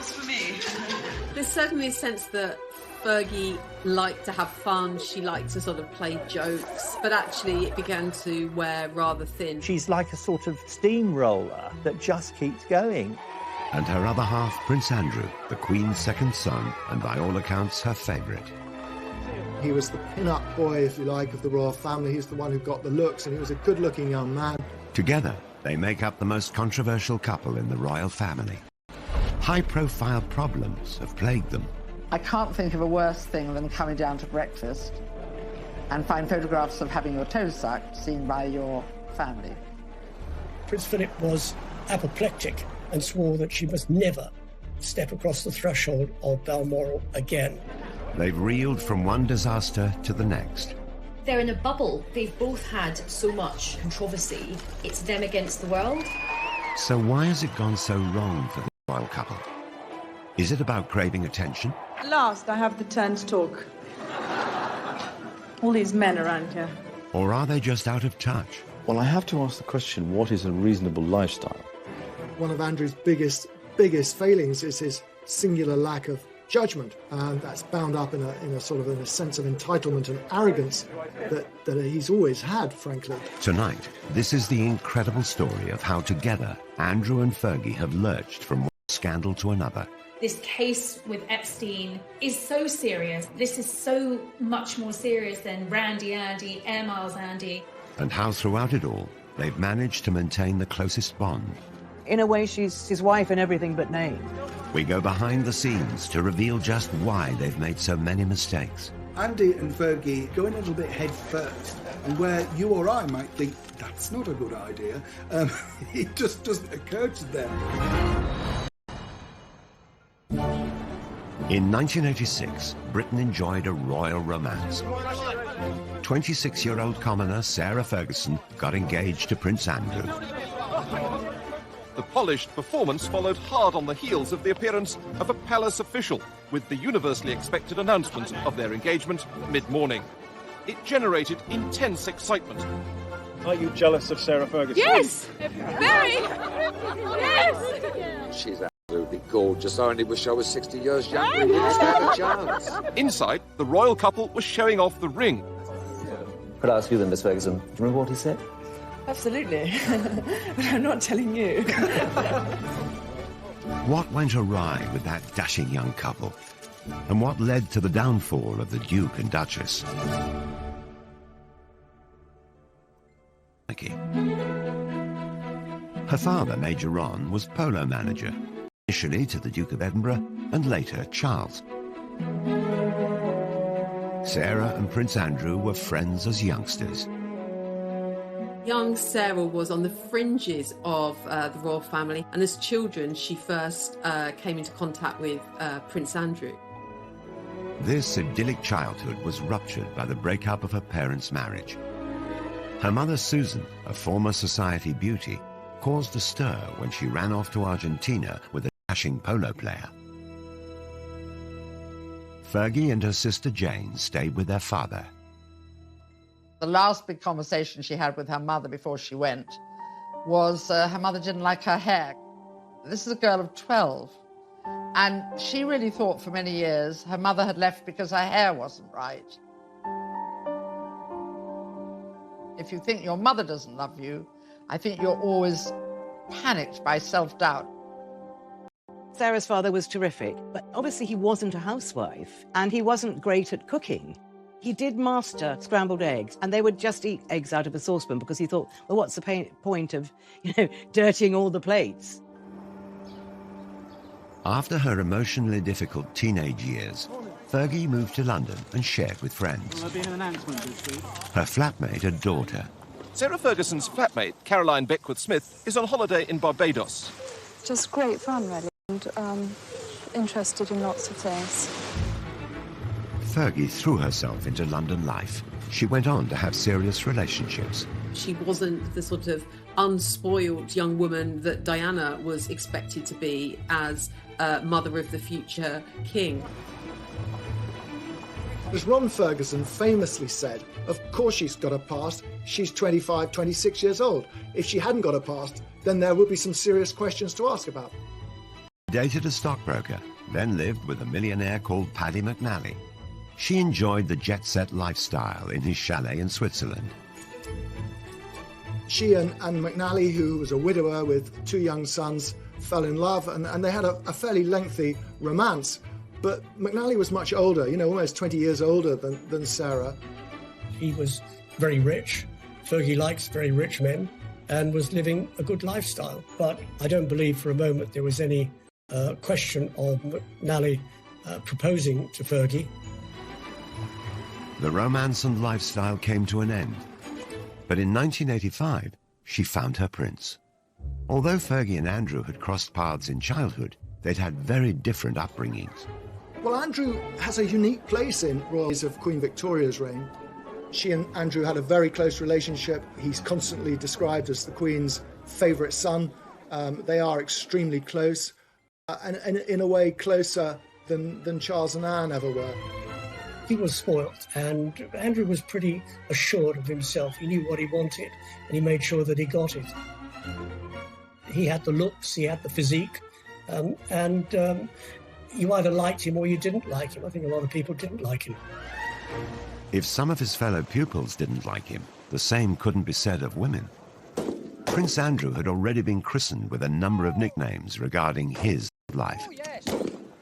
That's for me. There's certainly a sense that Fergie liked to have fun, she liked to sort of play jokes, but actually it began to wear rather thin. She's like a sort of steamroller that just keeps going. And her other half, Prince Andrew, the Queen's second son, and by all accounts, her favourite. He was the pin-up boy, if you like, of the royal family. He's the one who got the looks, and he was a good-looking young man. Together, they make up the most controversial couple in the royal family. High-profile problems have plagued them. I can't think of a worse thing than coming down to breakfast and find photographs of having your toes sucked seen by your family. Prince Philip was apoplectic and swore that she must never step across the threshold of Balmoral again. They've reeled from one disaster to the next. They're in a bubble. They've both had so much controversy. It's them against the world. So why has it gone so wrong for the royal couple? Is it about craving attention? At last, I have the turn to talk. All these men around here. Or are they just out of touch? Well, I have to ask the question, what is a reasonable lifestyle? One of Andrew's biggest failings is his singular lack of judgment, and that's bound up in a sense of entitlement and arrogance that he's always had, frankly. Tonight, this is the incredible story of how together Andrew and Fergie have lurched from one scandal to another. This case with Epstein is so serious. This is so much more serious than Randy Andy, Air Miles Andy. And how throughout it all, they've managed to maintain the closest bond. In a way, she's his wife in everything but name. We go behind the scenes to reveal just why they've made so many mistakes. Andy and Fergie go in a little bit head first, and where you or I might think, that's not a good idea, it just doesn't occur to them. In 1986, Britain enjoyed a royal romance. 26-year-old commoner Sarah Ferguson got engaged to Prince Andrew. The polished performance followed hard on the heels of the appearance of a palace official with the universally expected announcement of their engagement mid-morning. It generated intense excitement. Are you jealous of Sarah Ferguson? Yes! Very! Yes! She's absolutely gorgeous. I only wish I was 60 years younger and didn't stand a chance. Inside, the royal couple was showing off the ring. Could I ask you then, Miss Ferguson, do you remember what he said? Absolutely. But I'm not telling you. What went awry with that dashing young couple? And what led to the downfall of the Duke and Duchess? Her father, Major Ron, was polo manager, initially to the Duke of Edinburgh and later Charles. Sarah and Prince Andrew were friends as youngsters. Young Sarah was on the fringes of the royal family, and as children she first came into contact with Prince Andrew. This idyllic childhood was ruptured by the breakup of her parents' marriage. Her mother Susan, a former society beauty, caused a stir when she ran off to Argentina with a dashing polo player. Fergie and her sister Jane stayed with their father. The last big conversation she had with her mother before she went was her mother didn't like her hair. This is a girl of 12, and she really thought for many years her mother had left because her hair wasn't right. If you think your mother doesn't love you, I think you're always panicked by self-doubt. Sarah's father was terrific, but obviously he wasn't a housewife, and he wasn't great at cooking. He did master scrambled eggs, and they would just eat eggs out of a saucepan because he thought, well, what's the point of, dirtying all the plates? After her emotionally difficult teenage years, Fergie moved to London and shared with friends. Will there be an announcement this week? Her flatmate adored her. Sarah Ferguson's flatmate, Caroline Beckworth-Smith, is on holiday in Barbados. Just great fun, really, and interested in lots of things. Fergie threw herself into London life. She went on to have serious relationships. She wasn't the sort of unspoiled young woman that Diana was expected to be as mother of the future king. As Ron Ferguson famously said, of course she's got a past. She's 25, 26 years old. If she hadn't got a past, then there would be some serious questions to ask about. Dated a stockbroker, then lived with a millionaire called Paddy McNally. She enjoyed the jet-set lifestyle in his chalet in Switzerland. She and McNally, who was a widower with 2 young sons, fell in love, and they had a fairly lengthy romance. But McNally was much older, almost 20 years older than Sarah. He was very rich. Fergie likes very rich men and was living a good lifestyle. But I don't believe for a moment there was any question of McNally proposing to Fergie. The romance and lifestyle came to an end. But in 1985, she found her prince. Although Fergie and Andrew had crossed paths in childhood, they'd had very different upbringings. Well, Andrew has a unique place in royals of Queen Victoria's reign. She and Andrew had a very close relationship. He's constantly described as the Queen's favourite son. They are extremely close, and in a way closer than Charles and Anne ever were. He was spoilt, and Andrew was pretty assured of himself. He knew what he wanted, and he made sure that he got it. He had the looks, he had the physique, and you either liked him or you didn't like him. I think a lot of people didn't like him. If some of his fellow pupils didn't like him, the same couldn't be said of women. Prince Andrew had already been christened with a number of nicknames regarding his life.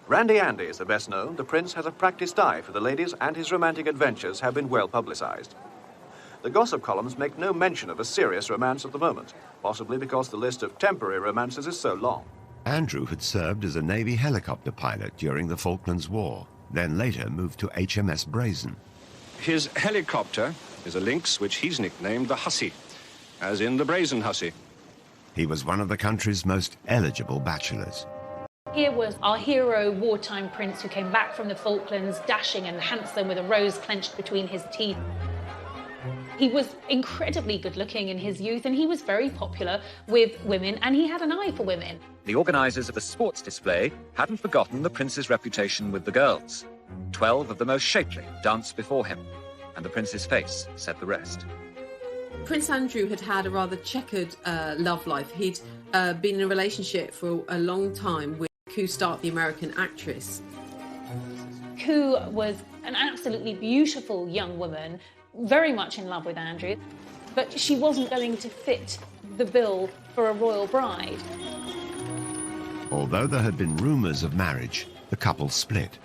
Randy Andy is the best known. The Prince has a practiced eye for the ladies, and his romantic adventures have been well publicised. The gossip columns make no mention of a serious romance at the moment, possibly because the list of temporary romances is so long. Andrew had served as a Navy helicopter pilot during the Falklands War, then later moved to HMS Brazen. His helicopter is a Lynx, which he's nicknamed the Hussy, as in the Brazen Hussy. He was one of the country's most eligible bachelors. Here was our hero wartime prince who came back from the Falklands, dashing and handsome with a rose clenched between his teeth. He was incredibly good-looking in his youth, and he was very popular with women, and he had an eye for women. The organisers of the sports display hadn't forgotten the prince's reputation with the girls. 12 of the most shapely danced before him, and the prince's face said the rest. Prince Andrew had had a rather checkered love life. He'd been in a relationship for a long time with Koo Stark, the American actress. Koo was an absolutely beautiful young woman, very much in love with Andrew, but she wasn't going to fit the bill for a royal bride. Although there had been rumours of marriage, the couple split.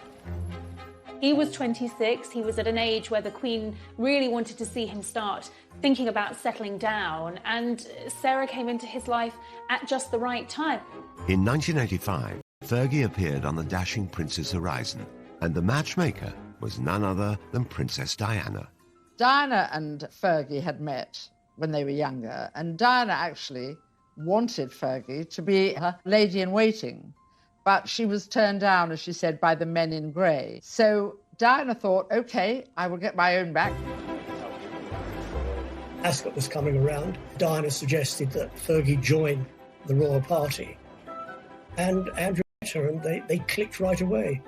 He was 26, he was at an age where the Queen really wanted to see him start thinking about settling down, and Sarah came into his life at just the right time. In 1985, Fergie appeared on the dashing prince's horizon, and the matchmaker was none other than Princess Diana. Diana and Fergie had met when they were younger, and Diana actually wanted Fergie to be her lady-in-waiting, but she was turned down, as she said, by the men in grey. So Diana thought, OK, I will get my own back. Ascot was coming around. Diana suggested that Fergie join the royal party, and Andrew met her, and they clicked right away.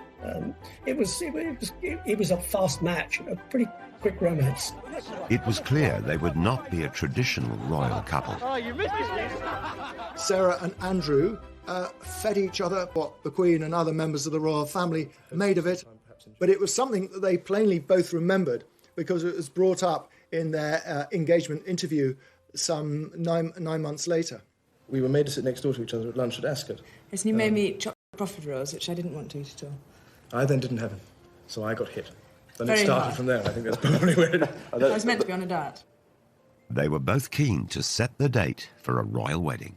It was a fast match, a pretty quick romance. It was clear they would not be a traditional royal couple. Sarah and Andrew fed each other what the Queen and other members of the royal family made of it, but it was something that they plainly both remembered because it was brought up in their engagement interview some nine months later. We were made to sit next door to each other at lunch at Ascot. Yes, and you made me eat chocolate profiteroles, which I didn't want to eat at all. I then didn't have him, so I got hit. Then Very it started hard. from there. I think that's probably where it... I was meant to be on a diet. They were both keen to set the date for a royal wedding.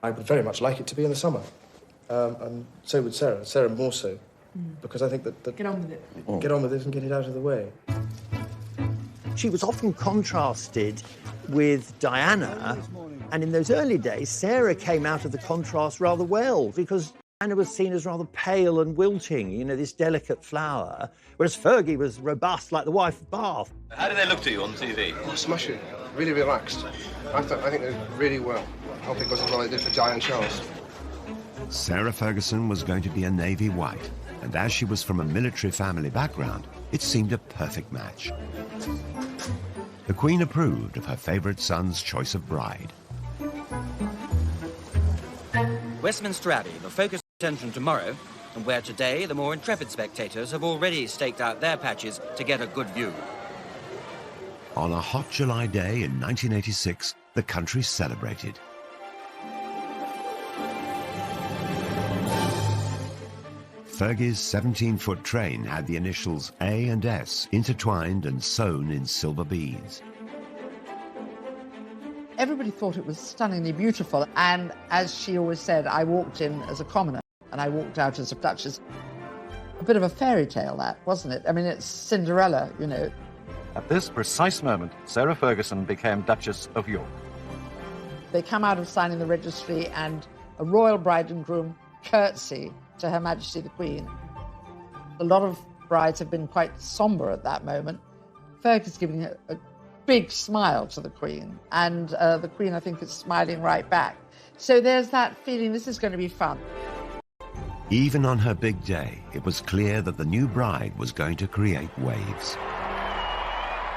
I would very much like it to be in the summer. And so would Sarah. Sarah more so. Because I think that... Get on with it. Get on with it and get it out of the way. She was often contrasted with Diana, and in those early days, Sarah came out of the contrast rather well, because Diana was seen as rather pale and wilting, you know, this delicate flower, whereas Fergie was robust like the wife of Bath. How did they look to you on TV? Oh, smashing. Really relaxed. I think they did really well. I hope it goes as well as they did for Di and Charles. Sarah Ferguson was going to be a Navy wife, and as she was from a military family background, it seemed a perfect match. The Queen approved of her favourite son's choice of bride. Westminster Abbey, the focus attention tomorrow, and where today the more intrepid spectators have already staked out their patches to get a good view. On a hot July day in 1986, the country celebrated. Fergie's 17-foot train had the initials A and S intertwined and sewn in silver beads. Everybody thought it was stunningly beautiful, and as she always said, I walked in as a commoner and I walked out as a duchess. A bit of a fairy tale, that, wasn't it? I mean, it's Cinderella, you know. At this precise moment, Sarah Ferguson became Duchess of York. They come out of signing the registry and a royal bride and groom curtsy to Her Majesty the Queen. A lot of brides have been quite sombre at that moment. Fergie's giving a big smile to the Queen, and the Queen, I think, is smiling right back. So there's that feeling this is going to be fun. Even on her big day, it was clear that the new bride was going to create waves.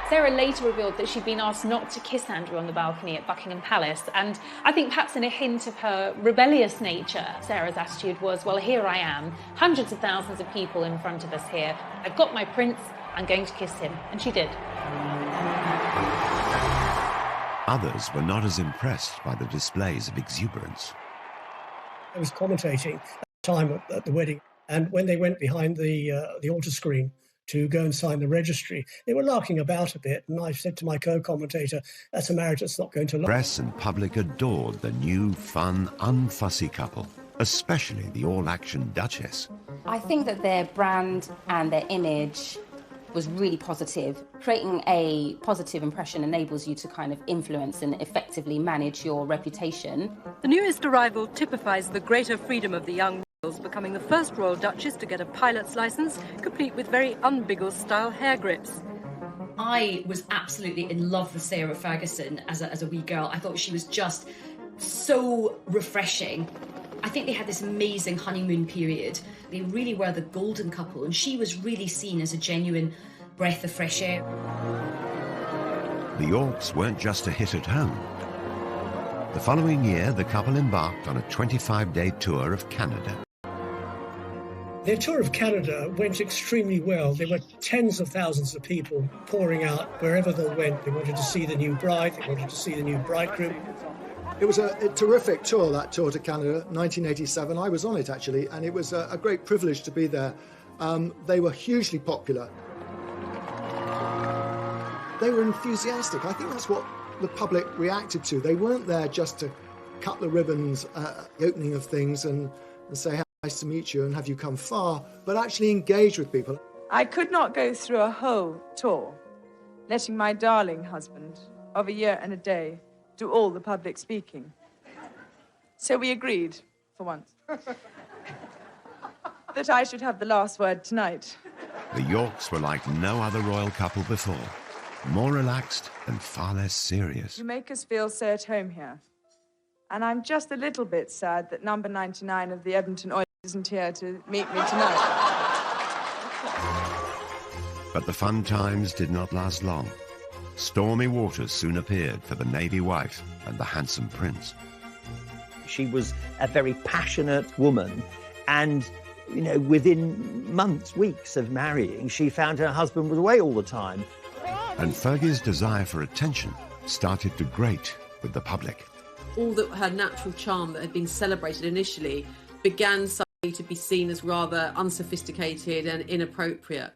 Sarah later revealed that she'd been asked not to kiss Andrew on the balcony at Buckingham Palace, and I think perhaps in a hint of her rebellious nature, Sarah's attitude was, well, here I am, hundreds of thousands of people in front of us here. I've got my prince, I'm going to kiss him. And she did. Others were not as impressed by the displays of exuberance. I was commentating at the time at the wedding, and when they went behind the altar screen to go and sign the registry, they were larking about a bit, and I said to my co-commentator, that's a marriage that's not going to last. Press and public adored the new, fun, unfussy couple, especially the all-action Duchess. I think that their brand and their image was really positive. Creating a positive impression enables you to kind of influence and effectively manage your reputation. The newest arrival typifies the greater freedom of the young royals, becoming the first royal duchess to get a pilot's license, complete with very un-Biggles-style hair grips. I was absolutely in love with Sarah Ferguson as a wee girl. I thought she was just so refreshing. I think they had this amazing honeymoon period. They really were the golden couple, and she was really seen as a genuine breath of fresh air. The Yorks weren't just a hit at home. The following year, the couple embarked on a 25-day tour of Canada. Their tour of Canada went extremely well. There were tens of thousands of people pouring out wherever they went. They wanted to see the new bride, they wanted to see the new bridegroom. It was a terrific tour, that tour to Canada, 1987. I was on it, actually, and it was a great privilege to be there. They were hugely popular. They were enthusiastic. I think that's what the public reacted to. They weren't there just to cut the ribbons at the opening of things and say, how nice to meet you and have you come far, but actually engage with people. I could not go through a whole tour, letting my darling husband of a year and a day do all the public speaking. So we agreed, for once, that I should have the last word tonight. The Yorks were like no other royal couple before, more relaxed and far less serious. You make us feel so at home here. And I'm just a little bit sad that number 99 of the Edmonton Oil isn't here to meet me tonight. But the fun times did not last long. Stormy waters soon appeared for the Navy wife and the handsome prince. She was a very passionate woman, and, you know, within months, weeks of marrying, she found her husband was away all the time. And Fergie's desire for attention started to grate with the public. All that her natural charm that had been celebrated initially began suddenly to be seen as rather unsophisticated and inappropriate.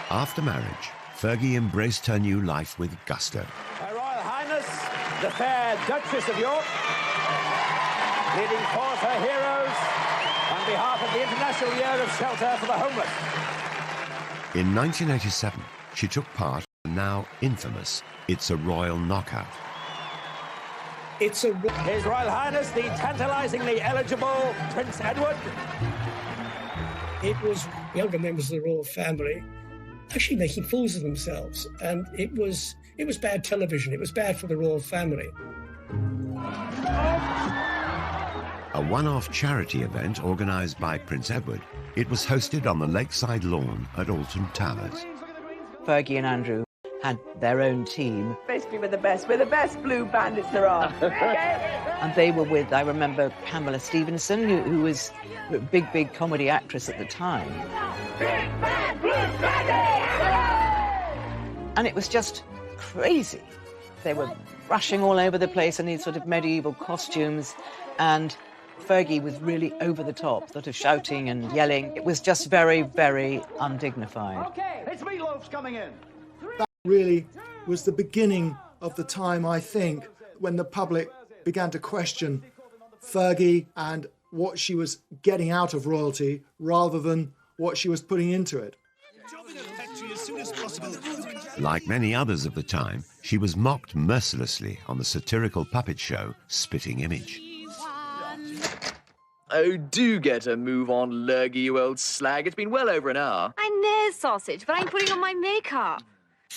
After marriage, Fergie embraced her new life with gusto. Her Royal Highness, the fair Duchess of York, leading forth her heroes on behalf of the International Year of Shelter for the Homeless. In 1987, she took part in the now infamous It's a Royal Knockout. His Royal Highness, the tantalisingly eligible Prince Edward. It was younger members of the royal family actually making fools of themselves, and it was bad television. It was bad for the royal family. A one-off charity event organised by Prince Edward, it was hosted on the lakeside lawn at Alton Towers. Fergie and Andrew had their own team. Basically, we're the best. We're the best blue bandits there are. And they were with, I remember, Pamela Stevenson, who was a big comedy actress at the time. And it was just crazy. They were rushing all over the place in these sort of medieval costumes, and Fergie was really over the top, sort of shouting and yelling. It was just very, very undignified. Okay, it's Meatloaf's coming in. That really was the beginning of the time, I think, when the public began to question Fergie and what she was getting out of royalty rather than what she was putting into it. Like many others of the time, she was mocked mercilessly on the satirical puppet show Spitting Image. Oh, do get a move on, Lurgy, you old slag. It's been well over an hour. I know, sausage, but I'm putting on my makeup.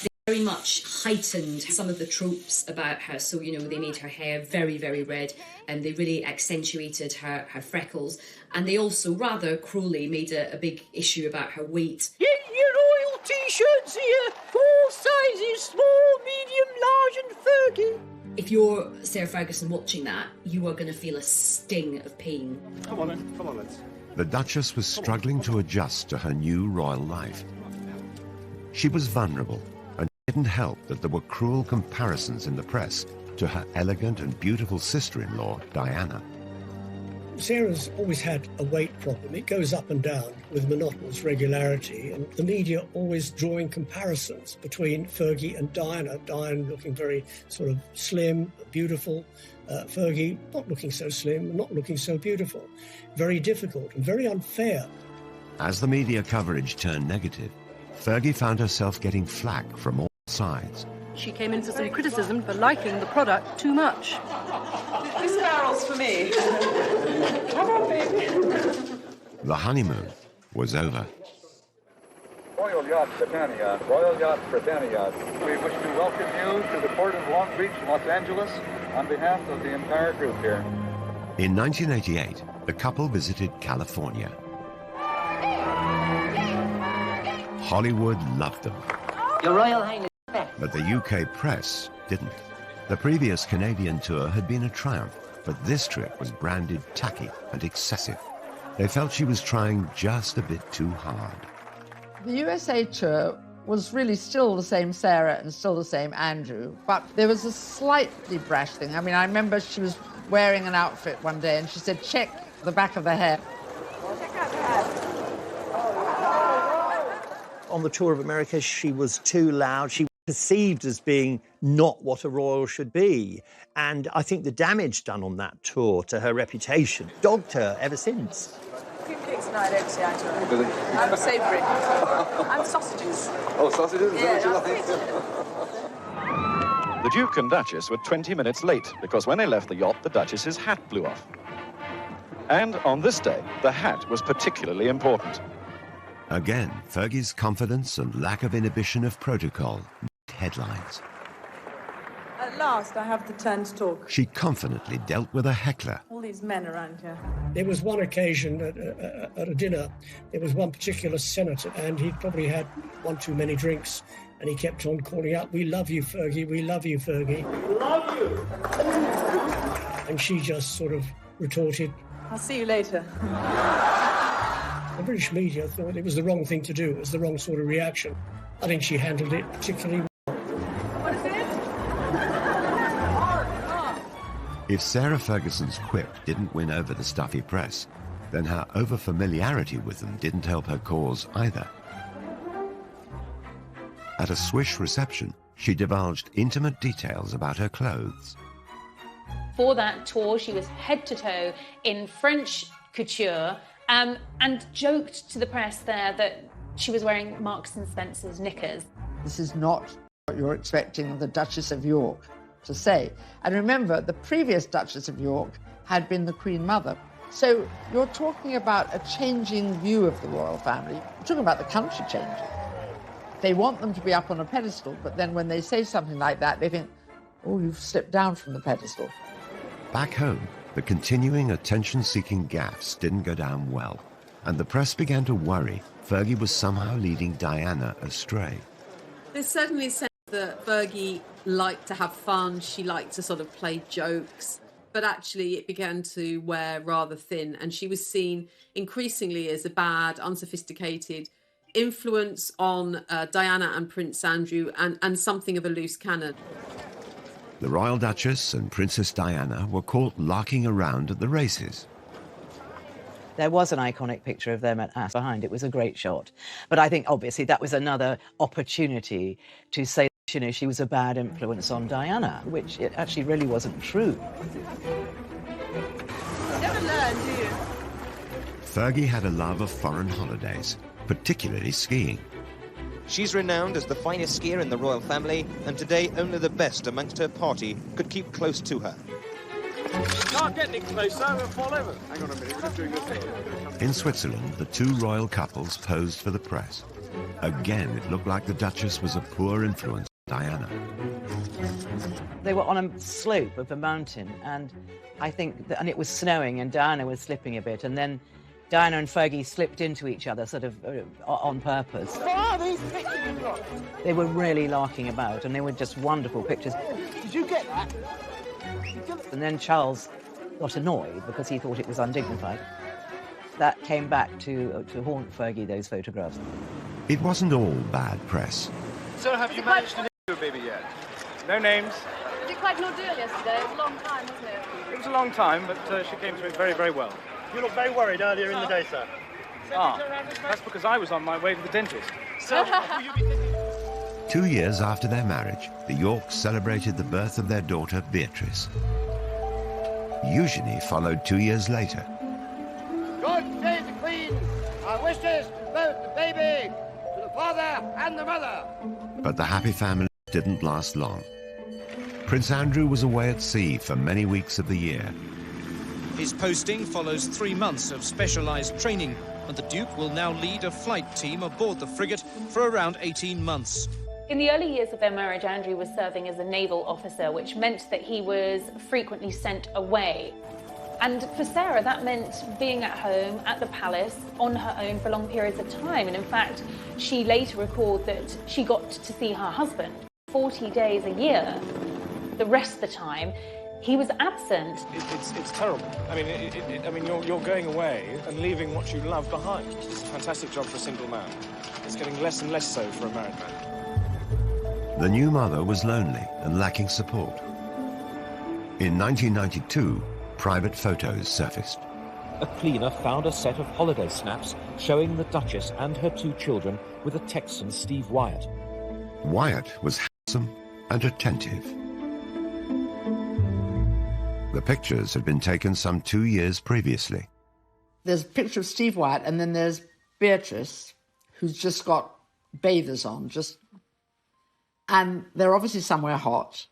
They very much heightened some of the tropes about her. So, you know, they made her hair very, very red, and they really accentuated her freckles. And they also, rather cruelly, made a big issue about her weight. Get your royal T-shirts here. 4 sizes, small, medium, large and Fergie. If you're Sarah Ferguson watching that, you are going to feel a sting of pain. Come on then, come on, lads. The Duchess was struggling to adjust to her new royal life. She was vulnerable, and it didn't help that there were cruel comparisons in the press to her elegant and beautiful sister-in-law, Diana. Sarah's always had a weight problem. It goes up and down with monotonous regularity, and the media always drawing comparisons between Fergie and Diana. Diana looking very sort of slim, beautiful. Fergie not looking so slim, not looking so beautiful. Very difficult and very unfair. As the media coverage turned negative, Fergie found herself getting flack from all sides. She came in for some criticism for liking the product too much. This barrel's for me. Come on, baby. The honeymoon was over. Royal Yacht Britannia, Royal Yacht Britannia. We wish to welcome you to the port of Long Beach, Los Angeles, on behalf of the entire group here. In 1988, the couple visited California. Hollywood loved them. Your Royal Highness. But the UK press didn't. The previous Canadian tour had been a triumph, but this trip was branded tacky and excessive. They felt she was trying just a bit too hard. The USA tour was really still the same Sarah and still the same Andrew, but there was a slightly brash thing. I mean, I remember she was wearing an outfit one day and she said, check the back of the hair. On the tour of America, she was too loud. She was perceived as being not what a royal should be. And I think the damage done on that tour to her reputation dogged her ever since. Cream cakes and I don't see eye to eye. Really? I'm savoury. And sausages. Oh, sausages? Yeah, The Duke and Duchess were 20 minutes late because when they left the yacht, the Duchess's hat blew off. And on this day, the hat was particularly important. Again, Fergie's confidence and lack of inhibition of protocol made headlines. At last, I have the turn to talk. She confidently dealt with a heckler. All these men around here. There was one occasion at a dinner, there was one particular senator, and he'd probably had one too many drinks, and he kept on calling out, "We love you, Fergie, we love you, Fergie. Love you! And she just sort of retorted. I'll see you later. The British media thought it was the wrong thing to do. It was the wrong sort of reaction. I think she handled it particularly well. What is it? If Sarah Ferguson's quip didn't win over the stuffy press, then her over-familiarity with them didn't help her cause either. At a swish reception, she divulged intimate details about her clothes. For that tour, she was head to toe in French couture, and joked to the press there that she was wearing Marks and Spencer's knickers. This is not what you're expecting the Duchess of York to say. And remember, the previous Duchess of York had been the Queen Mother. So you're talking about a changing view of the royal family. You're talking about the country changing. They want them to be up on a pedestal, but then when they say something like that, they think, oh, you've slipped down from the pedestal. Back home, the continuing attention-seeking gaffes didn't go down well, and the press began to worry Fergie was somehow leading Diana astray. They certainly That Fergie liked to have fun, she liked to sort of play jokes, but actually it began to wear rather thin, and she was seen increasingly as a bad, unsophisticated influence on Diana and Prince Andrew, and something of a loose cannon. The Royal Duchess and Princess Diana were caught larking around at the races. There was an iconic picture of them at Ass behind. It was a great shot. But I think, obviously, that was another opportunity to say, you know, she was a bad influence on Diana, which it actually really wasn't true. Never learn, do you? Fergie had a love of foreign holidays, particularly skiing. She's renowned as the finest skier in the royal family, and today only the best amongst her party could keep close to her. Can't get any closer, we'll fall over. Hang on a minute, we're just doing this thing. In Switzerland, the two royal couples posed for the press. Again, it looked like the Duchess was a poor influence on Diana. They were on a slope of a mountain, and I think, and it was snowing, and Diana was slipping a bit, and then Diana and Fergie slipped into each other, sort of on purpose. Oh, these pictures you've got. They were really larking about, and they were just wonderful pictures. Did you get that? And then Charles got annoyed because he thought it was undignified. That came back to haunt Fergie, those photographs. It wasn't all bad press. So have you managed to name your baby yet? No names. Was it quite an ordeal yesterday? It was a long time, wasn't it? It was a long time, but she came through it very, very well. You looked very worried earlier in the day, sir. Ah, that's because I was on my way to the dentist. So, 2 years after their marriage, the Yorks celebrated the birth of their daughter, Beatrice. Eugenie followed 2 years later. God save the Queen! Our wishes to both the baby, to the father and the mother. But the happy family didn't last long. Prince Andrew was away at sea for many weeks of the year. His posting follows 3 months of specialised training, and the Duke will now lead a flight team aboard the frigate for around 18 months. In the early years of their marriage, Andrew was serving as a naval officer, which meant that he was frequently sent away. And for Sarah, that meant being at home at the palace on her own for long periods of time. And in fact, she later recalled that she got to see her husband 40 days a year. The rest of the time, he was absent. It's terrible. I mean, you're going away and leaving what you love behind. It's a fantastic job for a single man. It's getting less and less so for a married man. The new mother was lonely and lacking support. In 1992, private photos surfaced. A cleaner found a set of holiday snaps showing the Duchess and her 2 children with a Texan, Steve Wyatt. Wyatt was handsome and attentive. The pictures had been taken some 2 years previously. There's a picture of Steve Wyatt, and then there's Beatrice, who's just got bathers on, and they're obviously somewhere hot.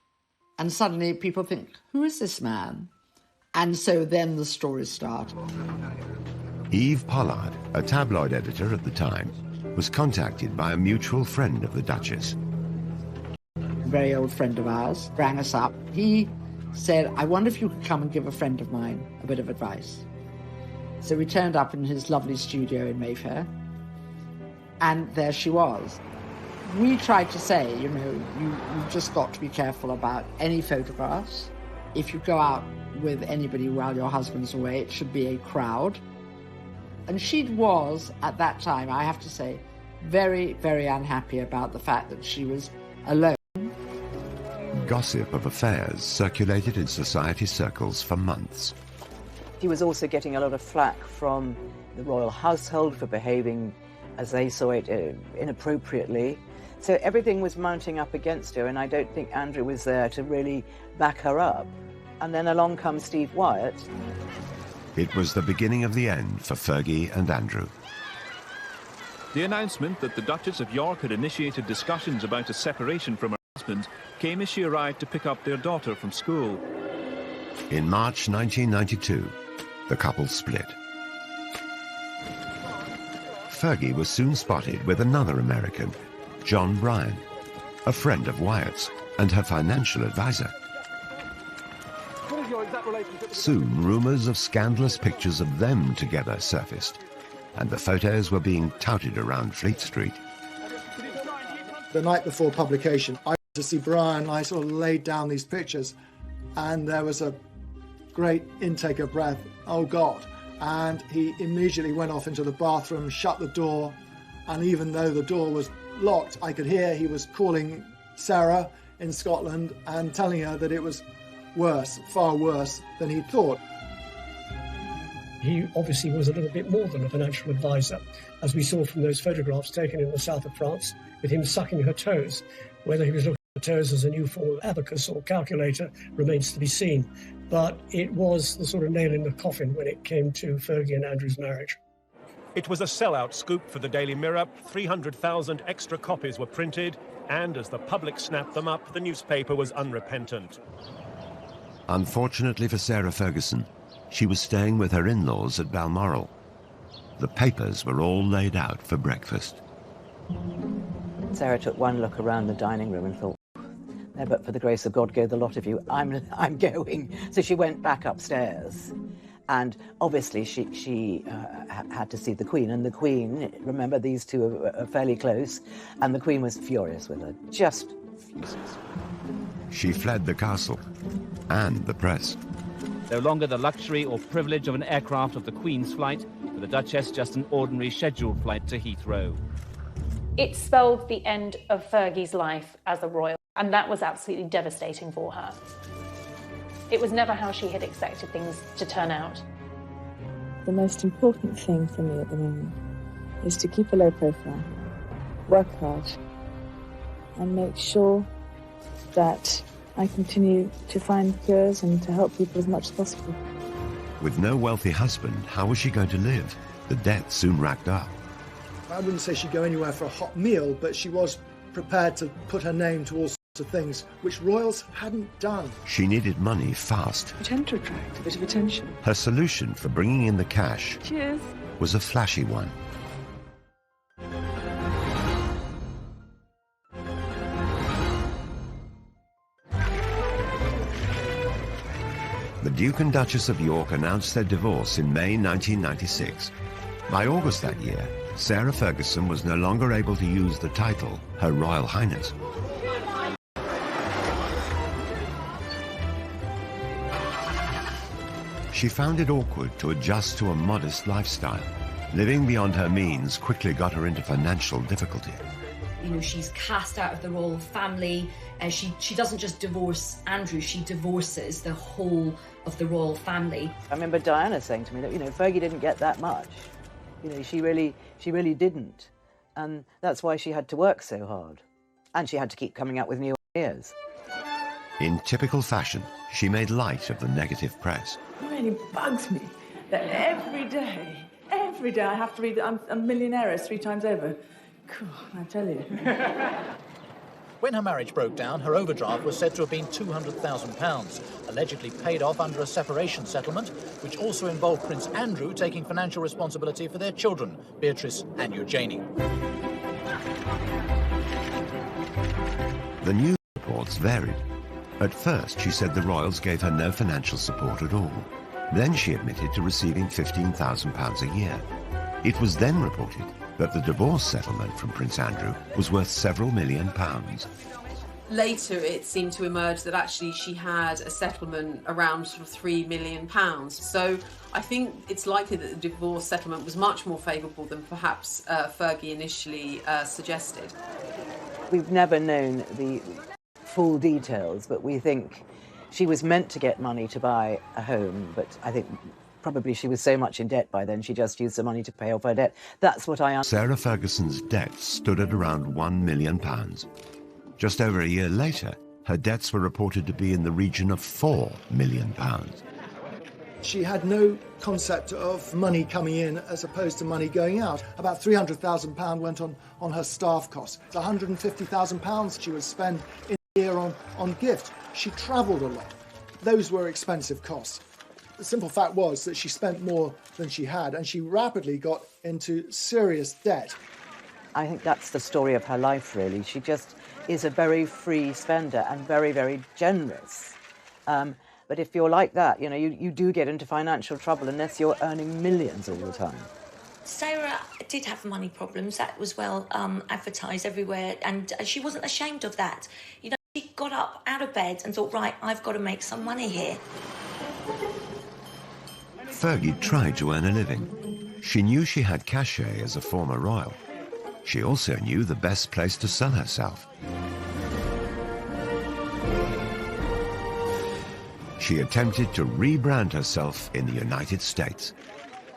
And suddenly people think, who is this man? And so then the stories start. Eve Pollard, a tabloid editor at the time, was contacted by a mutual friend of the Duchess. A very old friend of ours rang us up. He said, I wonder if you could come and give a friend of mine a bit of advice. So we turned up in his lovely studio in Mayfair, and there she was. We tried to say, you know, you've just got to be careful about any photographs. If you go out with anybody while your husband's away, it should be a crowd. And she was, at that time, I have to say, very, very unhappy about the fact that she was alone. Gossip of affairs circulated in society circles for months. She was also getting a lot of flack from the royal household for behaving, as they saw it, inappropriately. So everything was mounting up against her, and I don't think Andrew was there to really back her up. And then along comes Steve Wyatt. It was the beginning of the end for Fergie and Andrew. The announcement that the Duchess of York had initiated discussions about a separation from her husband came as she arrived to pick up their daughter from school. In March 1992, the couple split. Fergie was soon spotted with another American, John Bryan, a friend of Wyatt's and her financial advisor. Soon, rumours of scandalous pictures of them together surfaced, and the photos were being touted around Fleet Street. The night before publication, I to see Brian. I sort of laid down these pictures, and there was a great intake of breath. Oh God. And he immediately went off into the bathroom, shut the door, and even though the door was locked, I could hear he was calling Sarah in Scotland and telling her that it was worse, far worse than he thought. He obviously was a little bit more than a financial advisor, as we saw from those photographs taken in the south of France with him sucking her toes. Whether he was looking at her toes as a new form of abacus or calculator remains to be seen. But it was the sort of nail in the coffin when it came to Fergie and Andrew's marriage. It was a sellout scoop for the Daily Mirror. 300,000 extra copies were printed, and as the public snapped them up, the newspaper was unrepentant. Unfortunately for Sarah Ferguson, she was staying with her in-laws at Balmoral. The papers were all laid out for breakfast. Sarah took one look around the dining room and thought, "There, but for the grace of God, go the lot of you. I'm going." So she went back upstairs, and obviously she had to see the Queen. And the Queen, remember, these two are fairly close, and the Queen was furious with her, just furious. She fled the castle and the press. No longer the luxury or privilege of an aircraft of the Queen's flight, for the Duchess just an ordinary scheduled flight to Heathrow. It spelled the end of Fergie's life as a royal, and that was absolutely devastating for her. It was never how she had expected things to turn out. The most important thing for me at the moment is to keep a low profile, work hard, and make sure that I continue to find cures and to help people as much as possible. With no wealthy husband, how was she going to live? The debt soon racked up. I wouldn't say she'd go anywhere for a hot meal, but she was prepared to put her name to all sorts of things which royals hadn't done. She needed money fast. I tend to attract a bit of attention. Her solution for bringing in the cash Cheers. was a flashy one. The Duke and Duchess of York announced their divorce in May 1996. By August that year, Sarah Ferguson was no longer able to use the title Her Royal Highness. She found it awkward to adjust to a modest lifestyle. Living beyond her means quickly got her into financial difficulty. You know, she's cast out of the royal family. She doesn't just divorce Andrew, she divorces the whole of the royal family. I remember Diana saying to me that, you know, Fergie didn't get that much. You know, she really didn't. And that's why she had to work so hard. And she had to keep coming up with new ideas. In typical fashion, she made light of the negative press. It really bugs me that every day I have to read that I'm a millionaire 3 times over. Cool, I tell you. When her marriage broke down, her overdraft was said to have been £200,000, allegedly paid off under a separation settlement, which also involved Prince Andrew taking financial responsibility for their children, Beatrice and Eugenie. The news reports varied. At first, she said the royals gave her no financial support at all. Then she admitted to receiving £15,000 a year. It was then reported that the divorce settlement from Prince Andrew was worth several £1 million. Later, it seemed to emerge that actually she had a settlement around sort of £3 million. So I think it's likely that the divorce settlement was much more favourable than perhaps Fergie initially suggested. We've never known the full details, but we think she was meant to get money to buy a home, but I think probably she was so much in debt by then, she just used the money to pay off her debt. That's what I understand. Sarah Ferguson's debts stood at around £1 million. Just over a year later, her debts were reported to be in the region of £4 million. She had no concept of money coming in as opposed to money going out. About £300,000 went on her staff costs. £150,000 she would spend in a year on gift. She travelled a lot. Those were expensive costs. The simple fact was that she spent more than she had, and she rapidly got into serious debt. I think that's the story of her life, really. She just is a very free spender and very, very generous. But if you're like that, you know, you do get into financial trouble unless you're earning millions all the time. Sarah did have money problems. That was well advertised everywhere, and she wasn't ashamed of that. You know, She got up out of bed and thought, right, I've got to make some money here. Fergie tried to earn a living. She knew she had cachet as a former royal. She also knew the best place to sell herself. She attempted to rebrand herself in the United States.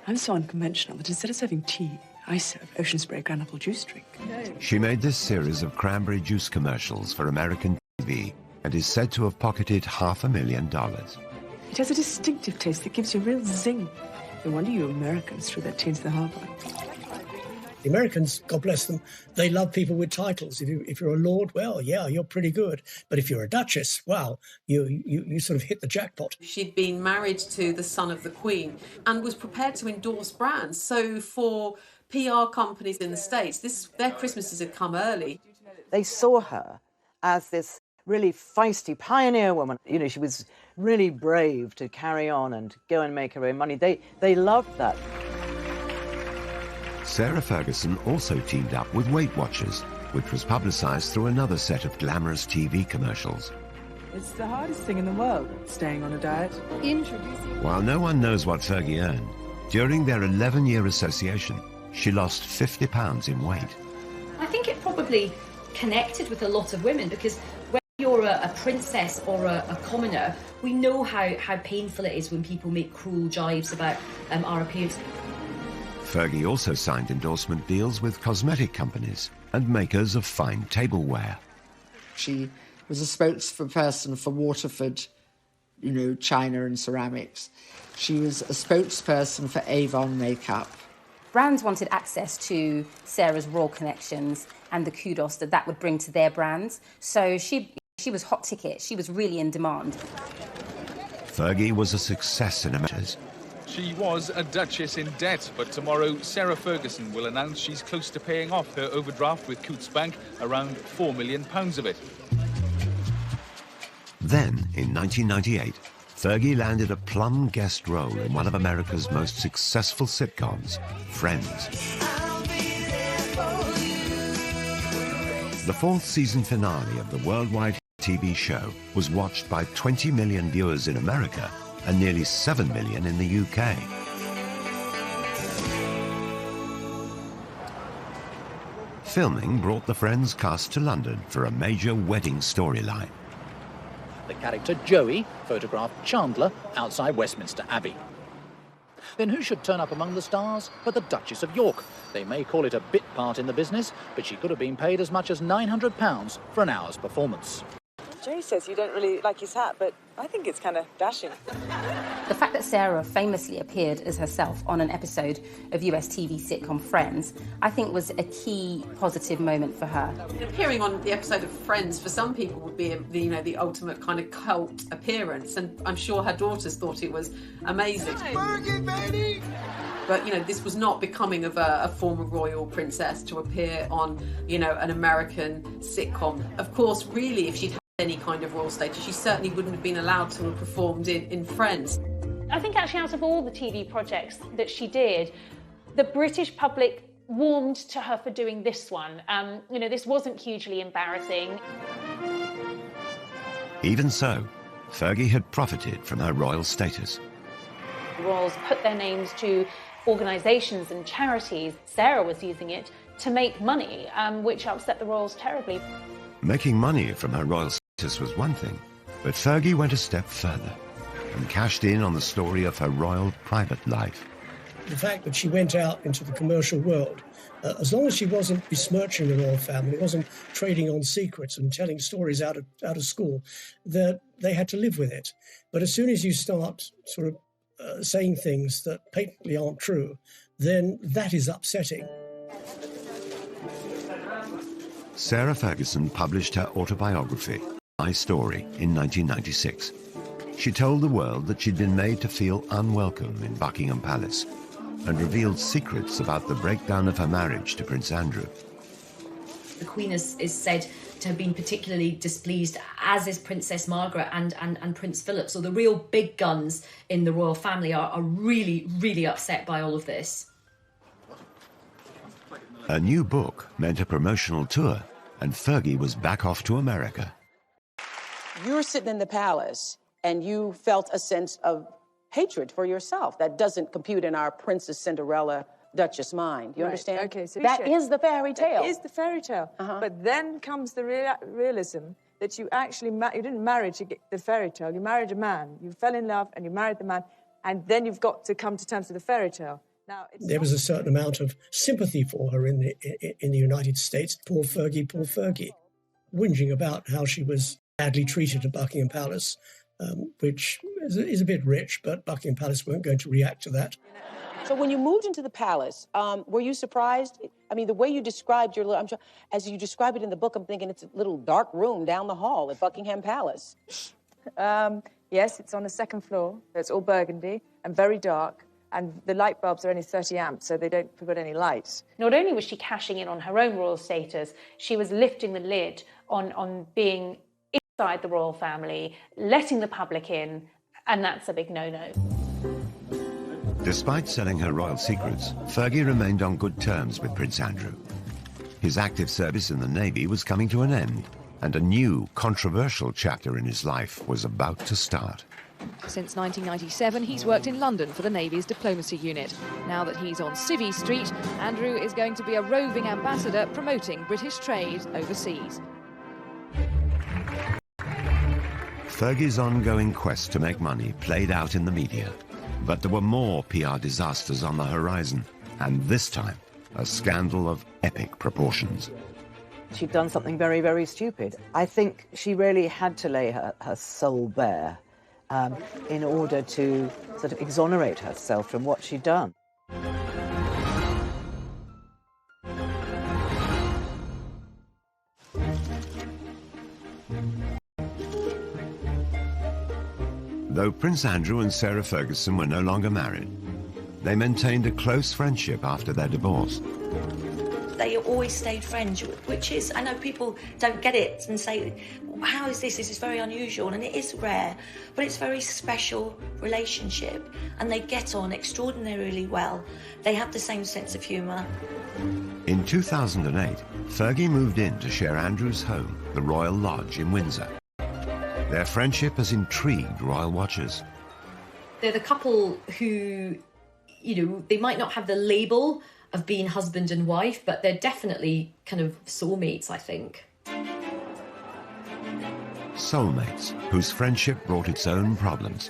I'm so unconventional that instead of serving tea, I serve ocean spray ground apple juice drink. She made this series of cranberry juice commercials for American TV and is said to have pocketed $500,000. It has a distinctive taste that gives you a real zing. No wonder you Americans threw that tea into the harbour. The Americans, God bless them, they love people with titles. If you're a lord, well, yeah, you're pretty good. But if you're a duchess, wow, you sort of hit the jackpot. She'd been married to the son of the Queen and was prepared to endorse brands. So for PR companies in the States, their Christmases had come early. They saw her as this really feisty pioneer woman. You know, she was really brave to carry on and go and make her own money. They loved that. Sarah Ferguson also teamed up with Weight Watchers, which was publicised through another set of glamorous TV commercials. It's the hardest thing in the world, staying on a diet. While no one knows what Fergie earned, during their 11-year association, she lost 50 pounds in weight. I think it probably connected with a lot of women because when you're a princess or a commoner, we know how painful it is when people make cruel jibes about our appearance. Fergie also signed endorsement deals with cosmetic companies and makers of fine tableware. She was a spokesperson for Waterford, you know, china and ceramics. She was a spokesperson for Avon makeup. Brands wanted access to Sarah's royal connections and the kudos that would bring to their brands. So she was hot ticket. She was really in demand. Fergie was a success in America. She was a duchess in debt, but tomorrow Sarah Ferguson will announce she's close to paying off her overdraft with Coutts Bank, around £4 million of it. Then, in 1998, Fergie landed a plum guest role in one of America's most successful sitcoms, Friends. The fourth season finale of the worldwide TV show was watched by 20 million viewers in America and nearly 7 million in the UK. Filming brought the Friends cast to London for a major wedding storyline. The character Joey photographed Chandler outside Westminster Abbey. Then who should turn up among the stars but the Duchess of York? They may call it a bit part in the business, but she could have been paid as much as £900 for an hour's performance. Jay says you don't really like his hat, but I think it's kind of dashing. The fact that Sarah famously appeared as herself on an episode of US TV sitcom Friends, I think was a key positive moment for her. Appearing on the episode of Friends for some people would be the ultimate kind of cult appearance, and I'm sure her daughters thought it was amazing. Fergie, baby! But, this was not becoming of a former royal princess to appear on, an American sitcom. Of course, really, if she'd had any kind of royal status, she certainly wouldn't have been allowed to have performed in Friends. I think actually out of all the TV projects that she did, the British public warmed to her for doing this one. This wasn't hugely embarrassing. Even so, Fergie had profited from her royal status. The royals put their names to organisations and charities. Sarah was using it to make money, which upset the royals terribly. Making money from her royal status was one thing, but Fergie went a step further and cashed in on the story of her royal private life. The fact that she went out into the commercial world, as long as she wasn't besmirching the royal family, wasn't trading on secrets and telling stories out of school, that they had to live with it. But as soon as you start sort of saying things that patently aren't true, then that is upsetting. Sarah Ferguson published her autobiography, My Story, in 1996. She told the world that she'd been made to feel unwelcome in Buckingham Palace and revealed secrets about the breakdown of her marriage to Prince Andrew. The Queen is said to have been particularly displeased, as is Princess Margaret and Prince Philip. So the real big guns in the royal family are really, really upset by all of this. A new book meant a promotional tour, and Fergie was back off to America. You're sitting in the palace and you felt a sense of hatred for yourself. That doesn't compute in our Princess Cinderella Duchess mind. You understand? Okay, so that is the fairy tale. It is the fairy tale. But then comes the realism that you actually you didn't marry to get the fairy tale. You married a man. You fell in love and you married the man, and then you've got to come to terms with the fairy tale. Now, there was a certain amount of sympathy for her in the United States. Poor Fergie, whinging about how she was badly treated at Buckingham Palace, which is a bit rich, but Buckingham Palace weren't going to react to that. So when you moved into the palace, were you surprised? I mean, the way you described as you describe it in the book, I'm thinking it's a little dark room down the hall at Buckingham Palace. Yes, it's on the second floor. It's all burgundy and very dark. And the light bulbs are only 30 amps, so they don't put any light. Not only was she cashing in on her own royal status, she was lifting the lid on being inside the royal family, letting the public in, and that's a big no-no. Despite selling her royal secrets, Fergie remained on good terms with Prince Andrew. His active service in the Navy was coming to an end, and a new, controversial chapter in his life was about to start. Since 1997, he's worked in London for the Navy's diplomacy unit. Now that he's on Civvy Street, Andrew is going to be a roving ambassador promoting British trade overseas. Fergie's ongoing quest to make money played out in the media. But there were more PR disasters on the horizon, and this time, a scandal of epic proportions. She'd done something very, very stupid. I think she really had to lay her soul bare in order to sort of exonerate herself from what she'd done. Though Prince Andrew and Sarah Ferguson were no longer married, they maintained a close friendship after their divorce. They always stayed friends, which is, I know people don't get it and say, how is this? This is very unusual, and it is rare, but it's a very special relationship, and they get on extraordinarily well. They have the same sense of humour. In 2008, Fergie moved in to share Andrew's home, the Royal Lodge in Windsor. Their friendship has intrigued royal watchers. They're the couple who, they might not have the label of being husband and wife, but they're definitely kind of soulmates, I think. Soulmates, whose friendship brought its own problems.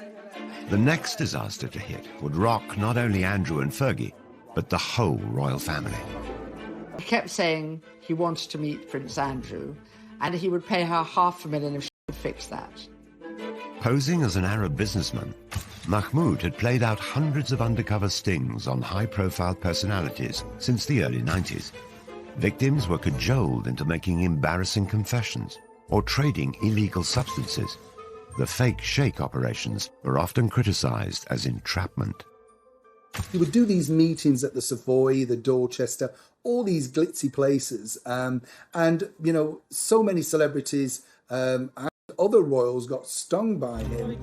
The next disaster to hit would rock not only Andrew and Fergie, but the whole royal family. He kept saying he wanted to meet Prince Andrew, and he would pay her $500,000 if she could fix that. Posing as an Arab businessman, Mahmoud had played out hundreds of undercover stings on high-profile personalities since the early 90s. Victims were cajoled into making embarrassing confessions or trading illegal substances. The fake sheikh operations were often criticized as entrapment. He would do these meetings at the Savoy, the Dorchester, all these glitzy places, and so many celebrities and other royals got stung by him.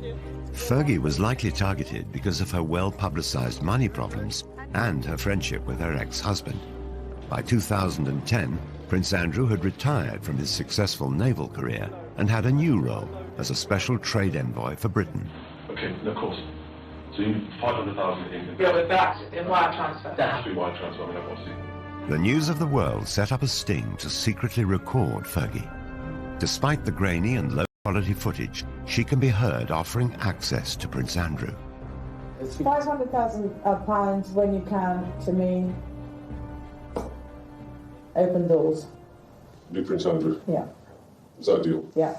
Fergie was likely targeted because of her well-publicized money problems and her friendship with her ex-husband. By 2010, Prince Andrew had retired from his successful naval career and had a new role as a special trade envoy for Britain. Okay, of course. So you 500,000 in... Yeah, but that's in wire transfer. That has to be wire transfer, I mean, obviously. The News of the World set up a sting to secretly record Fergie. Despite the grainy and low-quality footage, she can be heard offering access to Prince Andrew. It's £500,000 when you can, to me, open doors. Big Prince Andrew? Yeah. Is that a deal? Yeah.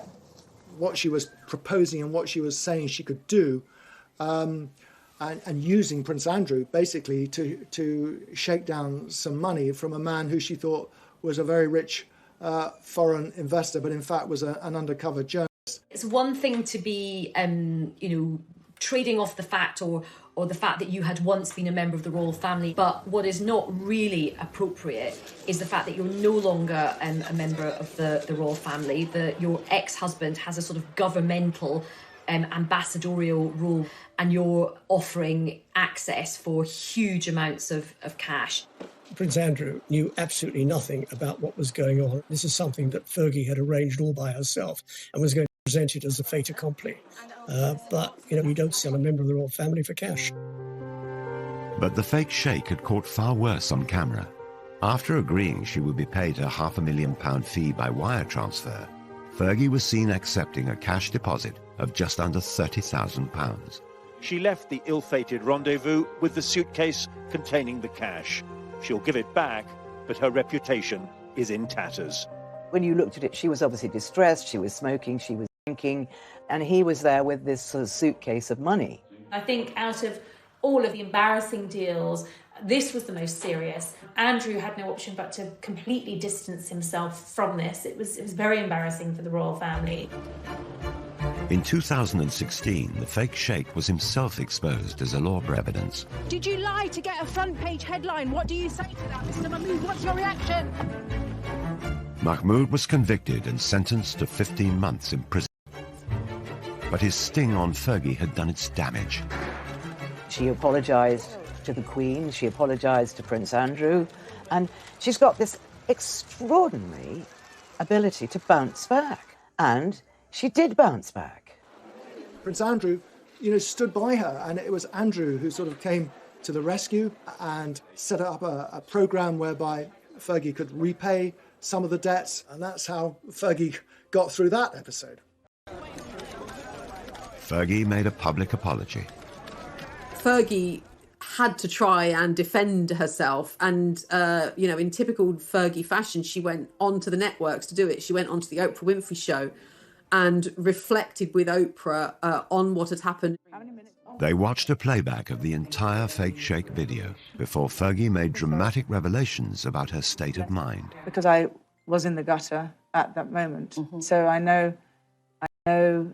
What she was proposing and what she was saying she could do, and using Prince Andrew basically to shake down some money from a man who she thought was a very rich foreign investor, but in fact was an undercover journalist. It's one thing to be, trading off the fact or the fact that you had once been a member of the royal family, but what is not really appropriate is the fact that you're no longer a member of the royal family, that your ex-husband has a sort of governmental ambassadorial role, and you're offering access for huge amounts of cash. Prince Andrew knew absolutely nothing about what was going on. This is something that Fergie had arranged all by herself and was going to present it as a fait accompli. But, you don't sell a member of the royal family for cash. But the fake sheikh had caught far worse on camera. After agreeing she would be paid a £500,000 fee by wire transfer, Fergie was seen accepting a cash deposit of just under £30,000. She left the ill-fated rendezvous with the suitcase containing the cash. She'll give it back, but her reputation is in tatters. When you looked at it, she was obviously distressed, she was smoking, she was drinking, and he was there with this sort of suitcase of money. I think out of all of the embarrassing deals, this was the most serious. Andrew had no option but to completely distance himself from this. It was very embarrassing for the royal family. In 2016, the fake sheikh was himself exposed as a law for evidence. Did you lie to get a front-page headline? What do you say to that, Mr. Mahmood? What's your reaction? Mahmoud was convicted and sentenced to 15 months in prison. But his sting on Fergie had done its damage. She apologised to the Queen, she apologised to Prince Andrew, and she's got this extraordinary ability to bounce back. And she did bounce back. Prince Andrew, stood by her, and it was Andrew who sort of came to the rescue and set up a programme whereby Fergie could repay some of the debts, and that's how Fergie got through that episode. Fergie made a public apology. Fergie had to try and defend herself, and in typical Fergie fashion, she went onto the networks to do it. She went onto the Oprah Winfrey Show and reflected with Oprah on what had happened. They watched a playback of the entire fake sheikh video before Fergie made dramatic revelations about her state of mind. Because I was in the gutter at that moment. So I know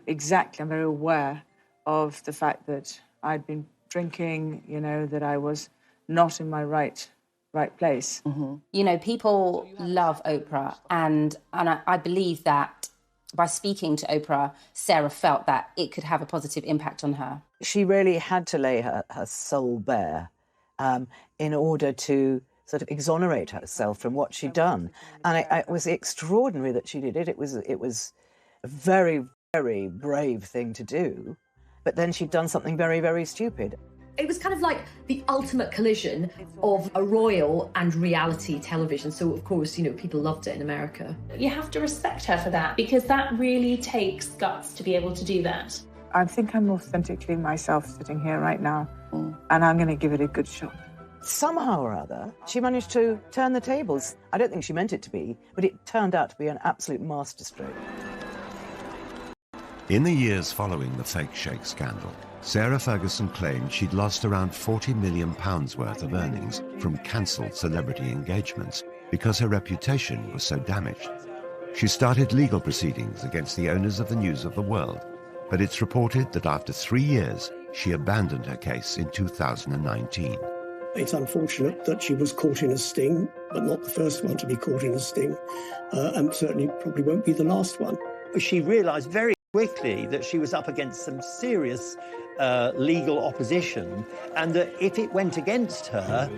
exactly, I'm very aware of the fact that I'd been drinking, that I was not in my right place. People love Oprah, and I believe that by speaking to Oprah, Sarah felt that it could have a positive impact on her. She really had to lay her soul bare in order to sort of exonerate herself from what she'd done. And it was extraordinary that she did it. It was a very, very brave thing to do. But then she'd done something very, very stupid. It was kind of like the ultimate collision of a royal and reality television. So, of course, people loved it in America. You have to respect her for that, because that really takes guts to be able to do that. I think I'm authentically myself sitting here right now, and I'm going to give it a good shot. Somehow or other, she managed to turn the tables. I don't think she meant it to be, but it turned out to be an absolute masterstroke. In the years following the fake sheikh scandal, Sarah Ferguson claimed she'd lost around £40 million worth of earnings from cancelled celebrity engagements because her reputation was so damaged. She started legal proceedings against the owners of the News of the World, but it's reported that after 3 years, she abandoned her case in 2019. It's unfortunate that she was caught in a sting, but not the first one to be caught in a sting, and certainly probably won't be the last one. She realised very quickly that she was up against some serious legal opposition, and that if it went against her,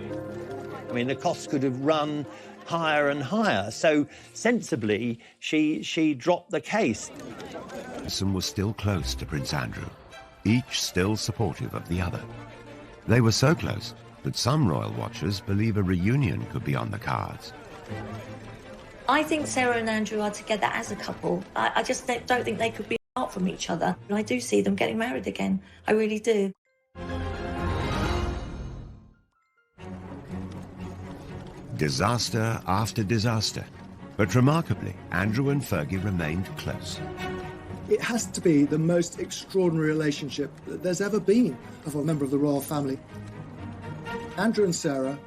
the costs could have run higher and higher. So sensibly, she dropped the case. Ferguson was still close to Prince Andrew, each still supportive of the other. They were so close that some royal watchers believe a reunion could be on the cards. I think Sarah and Andrew are together as a couple. I just don't think they could be apart from each other. And I do see them getting married again. I really do. Disaster after disaster. But remarkably, Andrew and Fergie remained close. It has to be the most extraordinary relationship that there's ever been of a member of the royal family. Andrew and Sarah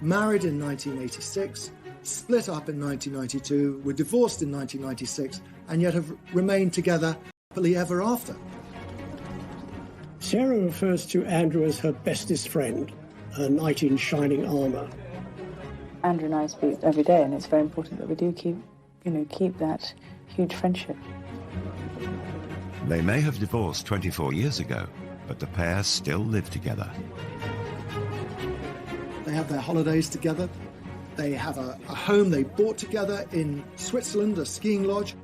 married in 1986, split up in 1992, were divorced in 1996, and yet have remained together happily ever after. Sarah refers to Andrew as her bestest friend, her knight in shining armour. Andrew and I speak every day, and it's very important that we do keep that huge friendship. They may have divorced 24 years ago, but the pair still live together. They have their holidays together. They have a home they bought together in Switzerland, a skiing lodge,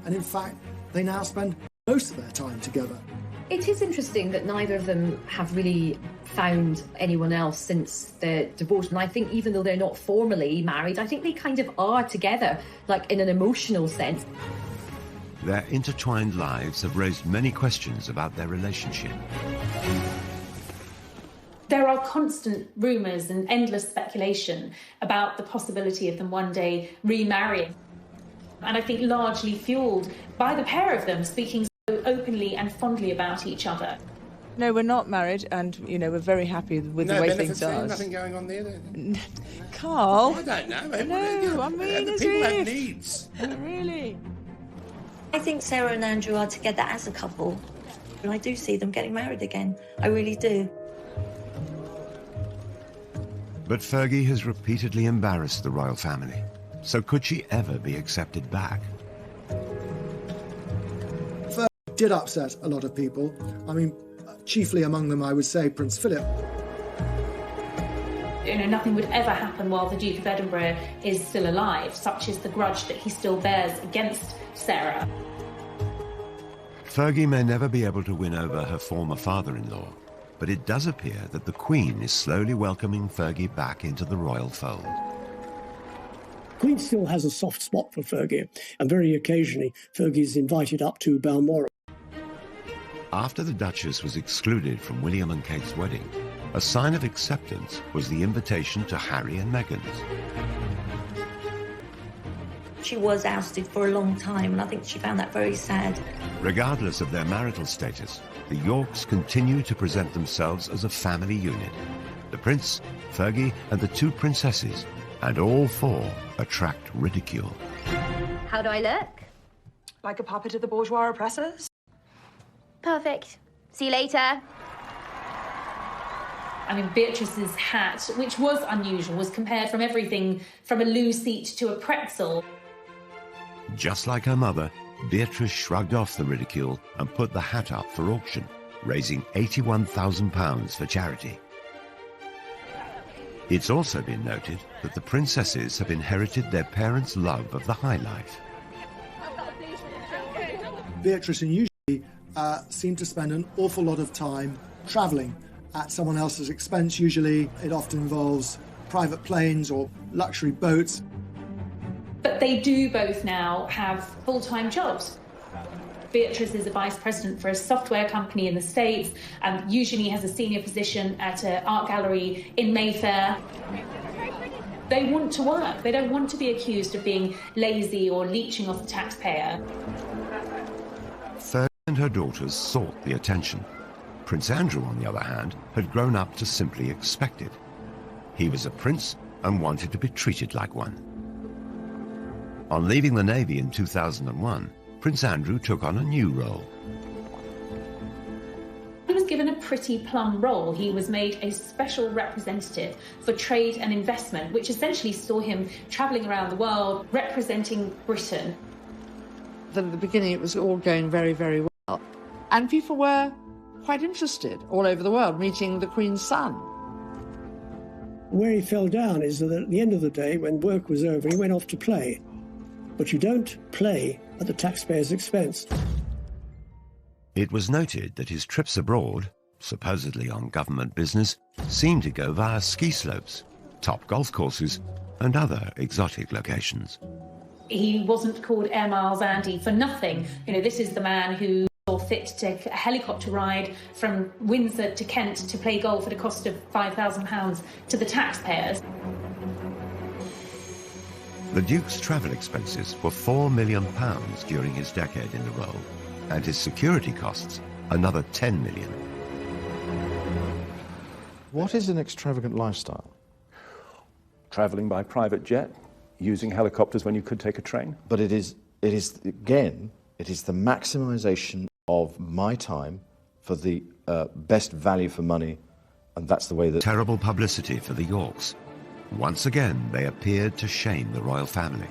and in fact, they now spend most of their time together. It is interesting that neither of them have really found anyone else since their divorce. And I think even though they're not formally married, I think they kind of are together, like in an emotional sense. Their intertwined lives have raised many questions about their relationship. There are constant rumours and endless speculation about the possibility of them one day remarrying. And I think largely fuelled by the pair of them speaking so openly and fondly about each other. No, we're not married, and, you know, we're very happy with the way things are. Nothing going on there? Carl? I don't know. No, I mean, as people have if. needs. Really? I think Sarah and Andrew are together as a couple. And I do see them getting married again. I really do. But Fergie has repeatedly embarrassed the royal family. So could she ever be accepted back? Fergie did upset a lot of people. I mean, chiefly among them, I would say, Prince Philip. You know, nothing would ever happen while the Duke of Edinburgh is still alive. Such is the grudge that he still bears against Sarah. Fergie may never be able to win over her former father-in-law, but it does appear that the Queen is slowly welcoming Fergie back into the royal fold. Queen still has a soft spot for Fergie, and very occasionally Fergie's invited up to Balmoral. After the Duchess was excluded from William and Kate's wedding, a sign of acceptance was the invitation to Harry and Meghan's. She was ousted for a long time, and I think she found that very sad. Regardless of their marital status, the Yorks continue to present themselves as a family unit. The Prince, Fergie, and the two princesses, and all four attract ridicule. How do I look? Like a puppet of the bourgeois oppressors? Perfect. See you later. I mean, Beatrice's hat, which was unusual, was compared from everything from a loo seat to a pretzel. Just like her mother, Beatrice shrugged off the ridicule and put the hat up for auction, raising £81,000 for charity. It's also been noted that the princesses have inherited their parents' love of the high life. Beatrice and Eugenie seem to spend an awful lot of time travelling at someone else's expense. Usually it often involves private planes or luxury boats. But they do both now have full-time jobs. Beatrice is a vice president for a software company in the States, and Eugenie has a senior position at an art gallery in Mayfair. They want to work. They don't want to be accused of being lazy or leeching off the taxpayer. Fergie and her daughters sought the attention. Prince Andrew, on the other hand, had grown up to simply expect it. He was a prince and wanted to be treated like one. On leaving the Navy in 2001, Prince Andrew took on a new role. He was given a pretty plum role. He was made a special representative for trade and investment, which essentially saw him travelling around the world representing Britain. At the beginning, it was all going very, very well. And people were quite interested all over the world, meeting the Queen's son. Where he fell down is that at the end of the day, when work was over, he went off to play. But you don't play at the taxpayer's expense. It was noted that his trips abroad, supposedly on government business, seemed to go via ski slopes, top golf courses, and other exotic locations. He wasn't called Air Miles Andy for nothing. You know, this is the man who saw fit to take a helicopter ride from Windsor to Kent to play golf at a cost of £5,000 to the taxpayers. The Duke's travel expenses were £4 million during his decade in the role, and his security costs another £10 million. What is an extravagant lifestyle? Travelling by private jet, using helicopters when you could take a train. But it is again, it is the maximisation of my time for the best value for money, and that's the way that... Terrible publicity for the Yorks. Once again, they appeared to shame the royal family.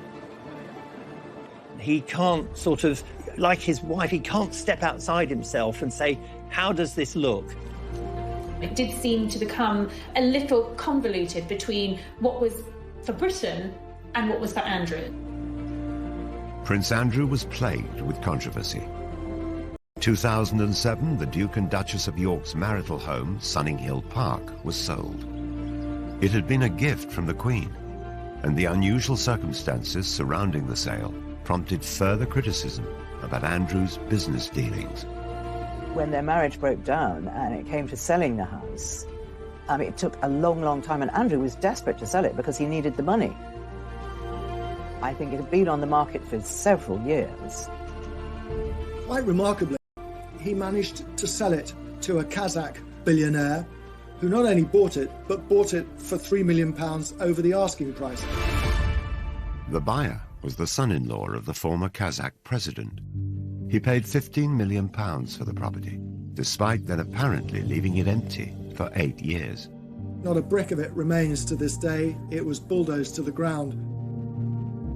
He can't sort of, like his wife, he can't step outside himself and say, how does this look? It did seem to become a little convoluted between what was for Britain and what was for Andrew. Prince Andrew was plagued with controversy. 2007, the Duke and Duchess of York's marital home, Sunninghill Park, was sold. It had been a gift from the Queen, and the unusual circumstances surrounding the sale prompted further criticism about Andrew's business dealings. When their marriage broke down and it came to selling the house, it took a long, long time, and Andrew was desperate to sell it because he needed the money. I think it had been on the market for several years. Quite remarkably, he managed to sell it to a Kazakh billionaire who not only bought it, but bought it for £3 million over the asking price. The buyer was the son-in-law of the former Kazakh president. He paid £15 million for the property, despite then apparently leaving it empty for 8 years. Not a brick of it remains to this day. It was bulldozed to the ground.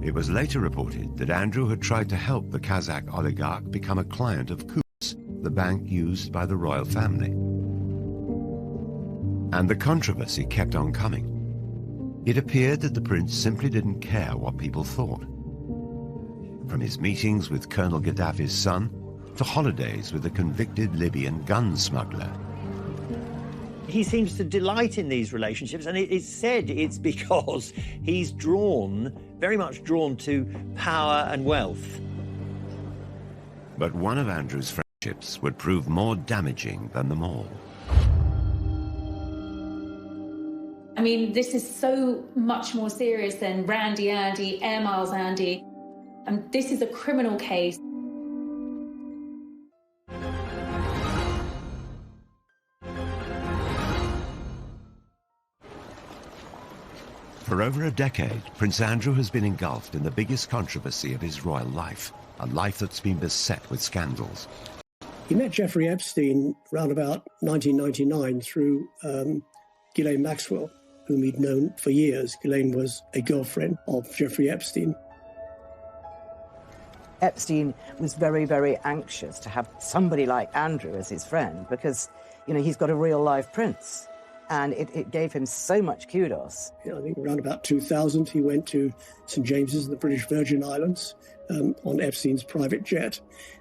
It was later reported that Andrew had tried to help the Kazakh oligarch become a client of Coutts, the bank used by the royal family. And the controversy kept on coming. It appeared that the prince simply didn't care what people thought. From his meetings with Colonel Gaddafi's son to holidays with a convicted Libyan gun smuggler. He seems to delight in these relationships, and it's said it's because he's very much drawn to power and wealth. But one of Andrew's friendships would prove more damaging than them all. I mean, this is so much more serious than Randy Andy, Air Miles Andy. And this is a criminal case. For over a decade, Prince Andrew has been engulfed in the biggest controversy of his royal life, a life that's been beset with scandals. He met Jeffrey Epstein around about 1999 through Ghislaine Maxwell, whom he'd known for years. Ghislaine was a girlfriend of Jeffrey Epstein. Epstein was very, very anxious to have somebody like Andrew as his friend because, you know, he's got a real-life prince. And it gave him so much kudos. I think around about 2000, he went to St. James's in the British Virgin Islands on Epstein's private jet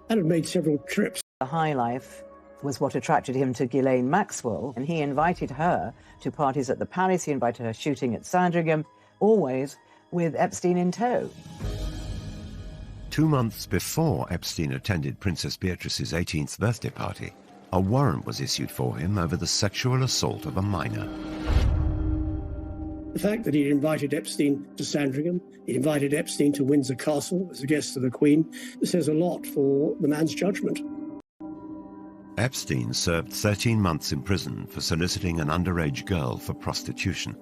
and had made several trips. The high life was what attracted him to Ghislaine Maxwell, and he invited her to parties at the Palace. He invited her shooting at Sandringham, always with Epstein in tow. 2 months before Epstein attended Princess Beatrice's 18th birthday party, a warrant was issued for him over the sexual assault of a minor. The fact that he'd invited Epstein to Sandringham, he invited Epstein to Windsor Castle as a guest of the Queen, says a lot for the man's judgment. Epstein served 13 months in prison for soliciting an underage girl for prostitution.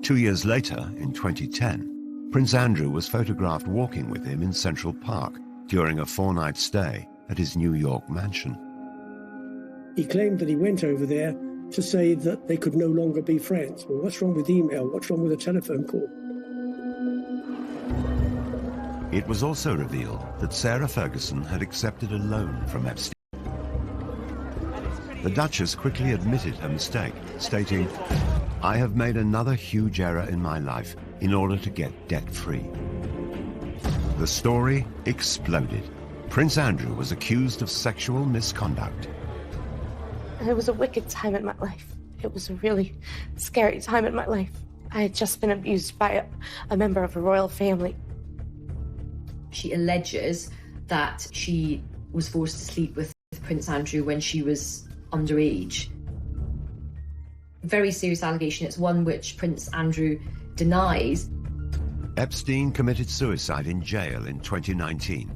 2 years later, in 2010, Prince Andrew was photographed walking with him in Central Park during a 4-night stay at his New York mansion. He claimed that he went over there to say that they could no longer be friends. Well, what's wrong with email? What's wrong with a telephone call? It was also revealed that Sarah Ferguson had accepted a loan from Epstein. The Duchess quickly admitted her mistake, stating, "I have made another huge error in my life in order to get debt-free." The story exploded. Prince Andrew was accused of sexual misconduct. It was a wicked time in my life. It was a really scary time in my life. I had just been abused by a member of a royal family. She alleges that she was forced to sleep with Prince Andrew when she was underage. Very serious allegation. It's one which Prince Andrew denies. Epstein committed suicide in jail in 2019.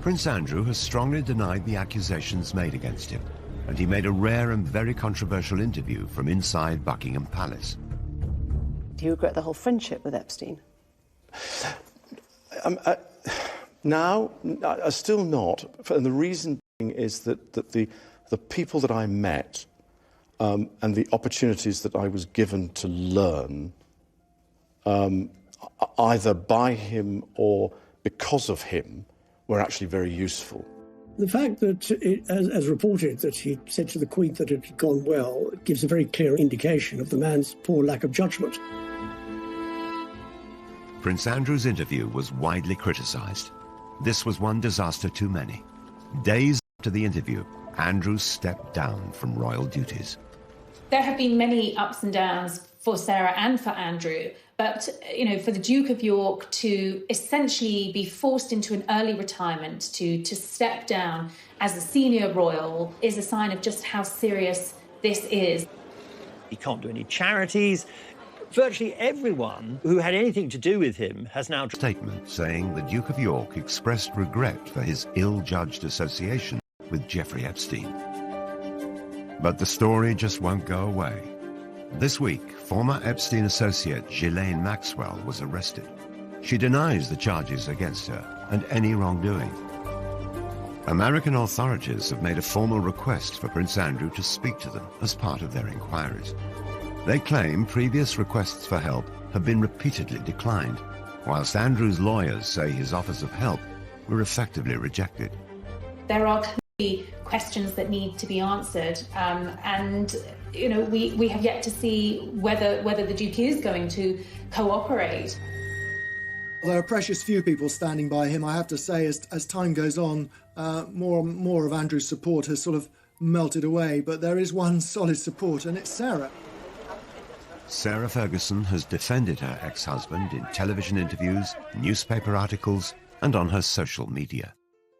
Prince Andrew has strongly denied the accusations made against him, and he made a rare and very controversial interview from inside Buckingham Palace. Do you regret the whole friendship with Epstein? Now, still not. And the reason being is that the people that I met and the opportunities that I was given to learn, either by him or because of him, were actually very useful. The fact that, as reported, that he said to the Queen that it had gone well gives a very clear indication of the man's poor lack of judgment. Prince Andrew's interview was widely criticised. This was one disaster too many. Days after the interview, Andrew stepped down from royal duties. There have been many ups and downs for Sarah and for Andrew, but, for the Duke of York to essentially be forced into an early retirement, to step down as a senior royal, is a sign of just how serious this is. He can't do any charities. Virtually everyone who had anything to do with him has now... Statement saying the Duke of York expressed regret for his ill-judged association with Jeffrey Epstein. But the story just won't go away. This week, former Epstein associate Ghislaine Maxwell was arrested. She denies the charges against her and any wrongdoing. American authorities have made a formal request for Prince Andrew to speak to them as part of their inquiries. They claim previous requests for help have been repeatedly declined, whilst Andrew's lawyers say his offers of help were effectively rejected. There are clearly questions that need to be answered, and we have yet to see whether the Duke is going to cooperate. There are precious few people standing by him, I have to say. As time goes on, more and more of Andrew's support has sort of melted away, but there is one solid support, and it's Sarah. Sarah Ferguson has defended her ex-husband in television interviews, newspaper articles, and on her social media.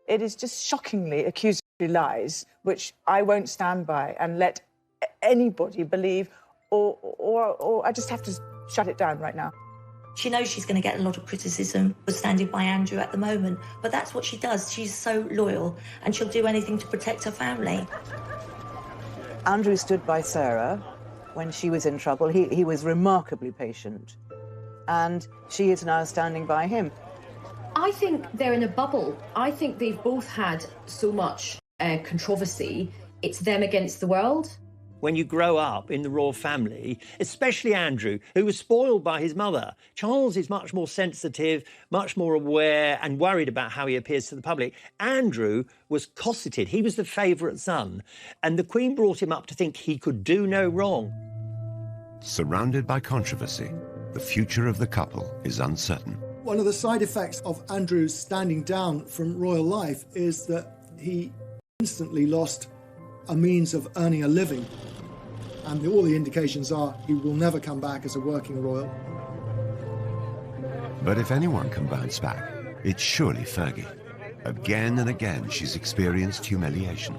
It is just shockingly accusatory lies, which I won't stand by and let anybody believe, or I just have to shut it down right now. She knows she's going to get a lot of criticism for standing by Andrew at the moment, but that's what she does. She's so loyal, and she'll do anything to protect her family. Andrew stood by Sarah when she was in trouble. He was remarkably patient, and she is now standing by him. I think they're in a bubble. I think they've both had so much controversy. It's them against the world. When you grow up in the royal family, especially Andrew, who was spoiled by his mother, Charles is much more sensitive, much more aware and worried about how he appears to the public. Andrew was cosseted. He was the favourite son, and the Queen brought him up to think he could do no wrong. Surrounded by controversy, the future of the couple is uncertain. One of the side effects of Andrew's standing down from royal life is that he instantly lost a means of earning a living. And all the indications are he will never come back as a working royal. But if anyone can bounce back, it's surely Fergie. Again and again, she's experienced humiliation.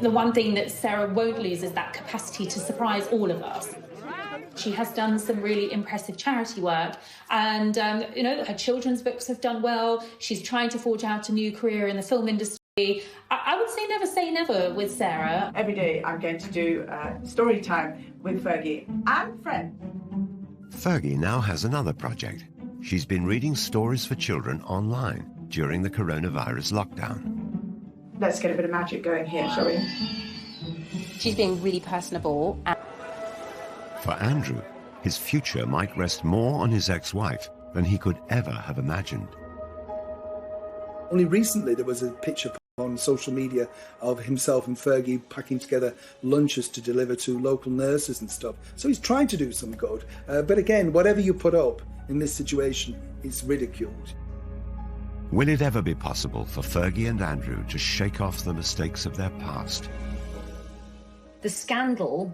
The one thing that Sarah won't lose is that capacity to surprise all of us. She has done some really impressive charity work, and her children's books have done well. She's trying to forge out a new career in the film industry. I would say never with Sarah. Every day I'm going to do story time with Fergie and friend. Fergie now has another project. She's been reading stories for children online during the coronavirus lockdown. Let's get a bit of magic going here, shall we? She's being really personable. For Andrew, his future might rest more on his ex-wife than he could ever have imagined. Only recently there was a picture on social media of himself and Fergie packing together lunches to deliver to local nurses and stuff. So he's trying to do some good. But again, whatever you put up in this situation is ridiculed. Will it ever be possible for Fergie and Andrew to shake off the mistakes of their past? The scandal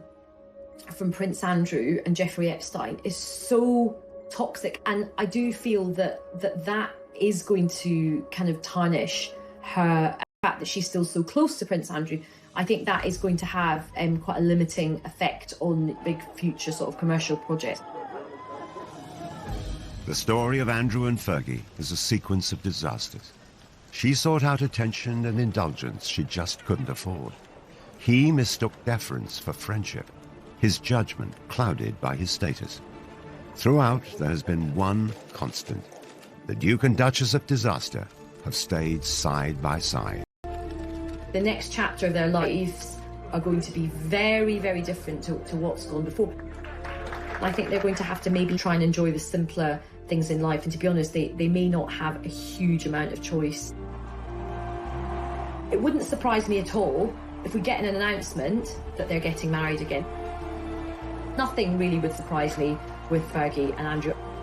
from Prince Andrew and Jeffrey Epstein is so toxic, and I do feel that is going to kind of tarnish her. The fact that she's still so close to Prince Andrew, I think that is going to have quite a limiting effect on big future sort of commercial projects. The story of Andrew and Fergie is a sequence of disasters. She sought out attention and indulgence she just couldn't afford. He mistook deference for friendship, his judgment clouded by his status. Throughout, there has been one constant. The Duke and Duchess of Disaster have stayed side by side. The next chapter of their lives are going to be very, very different to what's gone before. I think they're going to have to maybe try and enjoy the simpler things in life, and to be honest, they may not have a huge amount of choice. It wouldn't surprise me at all if we get an announcement that they're getting married again. Nothing really would surprise me with Fergie and Andrew.